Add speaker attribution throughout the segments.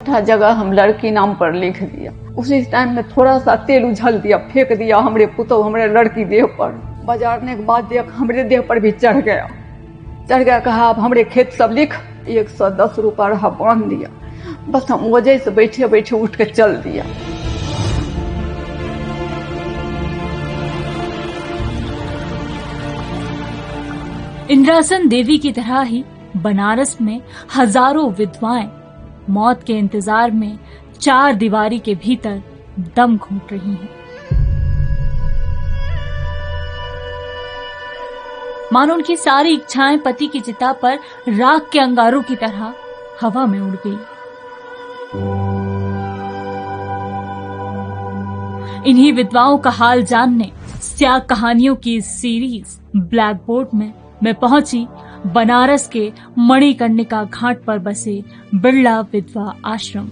Speaker 1: जगह हम लड़की नाम पर लिख दिया। उसी टाइम में थोड़ा सा तेल उछल दिया, फेंक दिया हमरे पुतो हमरे लड़की देह पर। बजारने के बाद देख हमरे देह पर भी चढ़ गया। कहा अब हमरे खेत सब लिख। 110 रुपया रहा, बांध दिया। बस हम वजह से बैठे बैठे उठ के चल दिया।
Speaker 2: इंद्रासन देवी की तरह ही बनारस में हजारों विधवाएं मौत के इंतजार में चार दीवारी के भीतर दम घोंट रही हैं। मानो उनकी सारी इच्छाएं पति की चिता पर राख के अंगारों की तरह हवा में उड़ गई। इन्हीं विधवाओं का हाल जानने स्याह कहानियों की इस सीरीज ब्लैक बोर्ड में मैं पहुंची बनारस के मणिकर्णिका घाट पर बसे बिरला विधवा आश्रम।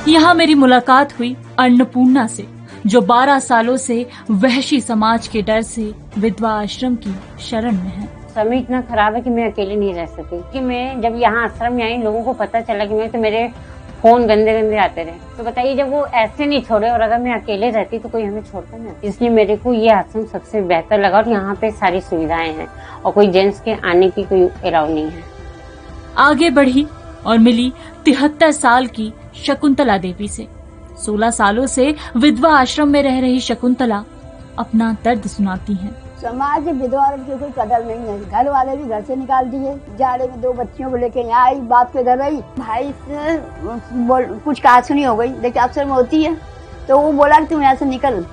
Speaker 2: यहाँ मेरी मुलाकात हुई अन्नपूर्णा से, जो 12 सालों से वहशी समाज के डर से विधवा आश्रम की शरण में है।
Speaker 3: समय इतना खराब है कि मैं अकेले नहीं रह सकी। कि मैं जब यहाँ आश्रम में आई, लोगों को पता चला कि मैं, तो मेरे फोन गंदे गंदे आते रहे। तो बताइए, जब वो ऐसे नहीं छोड़े और अगर मैं अकेले रहती तो कोई हमें छोड़ता नहीं। इसलिए मेरे को ये आश्रम सबसे बेहतर लगा और यहाँ पे सारी सुविधाएं हैं और कोई जेंट्स के आने की कोई अलाउ नहीं है।
Speaker 2: आगे बढ़ी और मिली 73 साल की शकुंतला देवी से। 16 सालों से विधवा आश्रम में रह रही शकुंतला अपना दर्द सुनाती हैं।
Speaker 4: समाज में विधवा की कोई कदर नहीं है। घर वाले भी घर से निकाल दिए। जाड़े में 2 बच्चियों को लेके यहाँ आई, बाप के घर रही। भाई से कुछ कहा सुनी हो गई, देखिए अक्सर में होती है। तो वो बोला कि तुम यहाँ से निकल।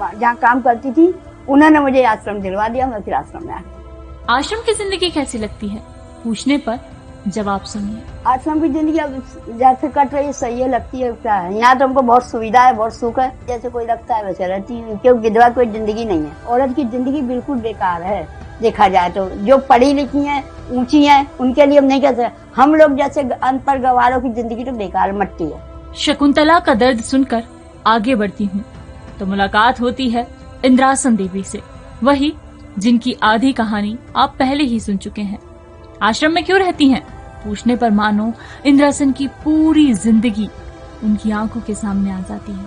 Speaker 4: जहाँ काम करती थी उन्होंने मुझे आश्रम दिलवा दिया। मैं फिर आश्रम में आ गई।
Speaker 2: आश्रम की जिंदगी कैसी लगती है पूछने पर जवाब सुनिए।
Speaker 4: आश्रम की जिंदगी अब जैसे कट रही है, सही है, लगती है। क्या है, यहाँ तो हमको बहुत सुविधा है, बहुत सुख है। जैसे कोई लगता है वैसे रहती है, क्योंकि विधवा कोई जिंदगी नहीं है। औरत की जिंदगी बिल्कुल बेकार है देखा जाए तो। जो पढ़ी लिखी है, ऊंची है, उनके लिए हम नहीं कह सकते। हम लोग जैसे अनपढ़ गंवारों की जिंदगी तो बेकार मट्टी है।
Speaker 2: शकुंतला का दर्द सुनकर आगे बढ़ती हूँ तो मुलाकात होती है इंद्रासन देवी से, वही जिनकी आधी कहानी आप पहले ही सुन चुके हैं। आश्रम में क्यों रहती हैं पूछने पर मानो इंद्रासन की पूरी जिंदगी उनकी आंखों के सामने आ जाती है।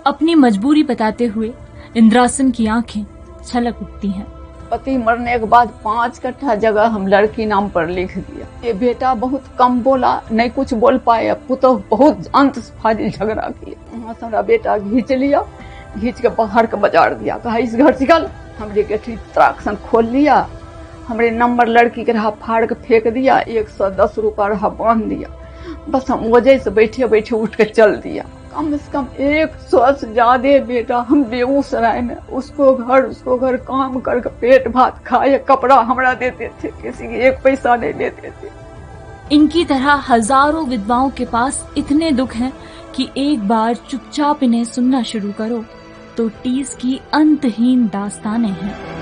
Speaker 2: अपनी मजबूरी बताते हुए इंद्रासन की आंखें छलक उठती हैं।
Speaker 1: पति मरने के बाद 5 कट्ठा जगह हम लड़की नाम पर लिख दिया। ये बेटा बहुत कम बोला, नहीं कुछ बोल पाए। पुतोह बहुत अंत फाजिल झगड़ा किया। वहाँ से हमारा बेटा घींच लिया, घींच के बाहर के बाजार दिया। कहा इस घर से निकल। हमरे गेठी त्राक्सन खोल लिया। हमरे नंबर लड़की के रहा फाड़ के फेंक दिया। 110 रुपया रहा, बांध दिया। बस हम वजह से बैठे बैठे उठ के चल दिया। कम से कम 100 से ज्यादा बेटा हम बेगूसराय में उसको घर काम करके पेट भात खाए, कपड़ा हमरा देते थे, किसी की 1 पैसा नहीं देते थे।
Speaker 2: इनकी तरह हजारों विधवाओं के पास इतने दुख हैं कि एक बार चुपचाप इन्हें सुनना शुरू करो तो टीस की अंतहीन दास्तानें हैं।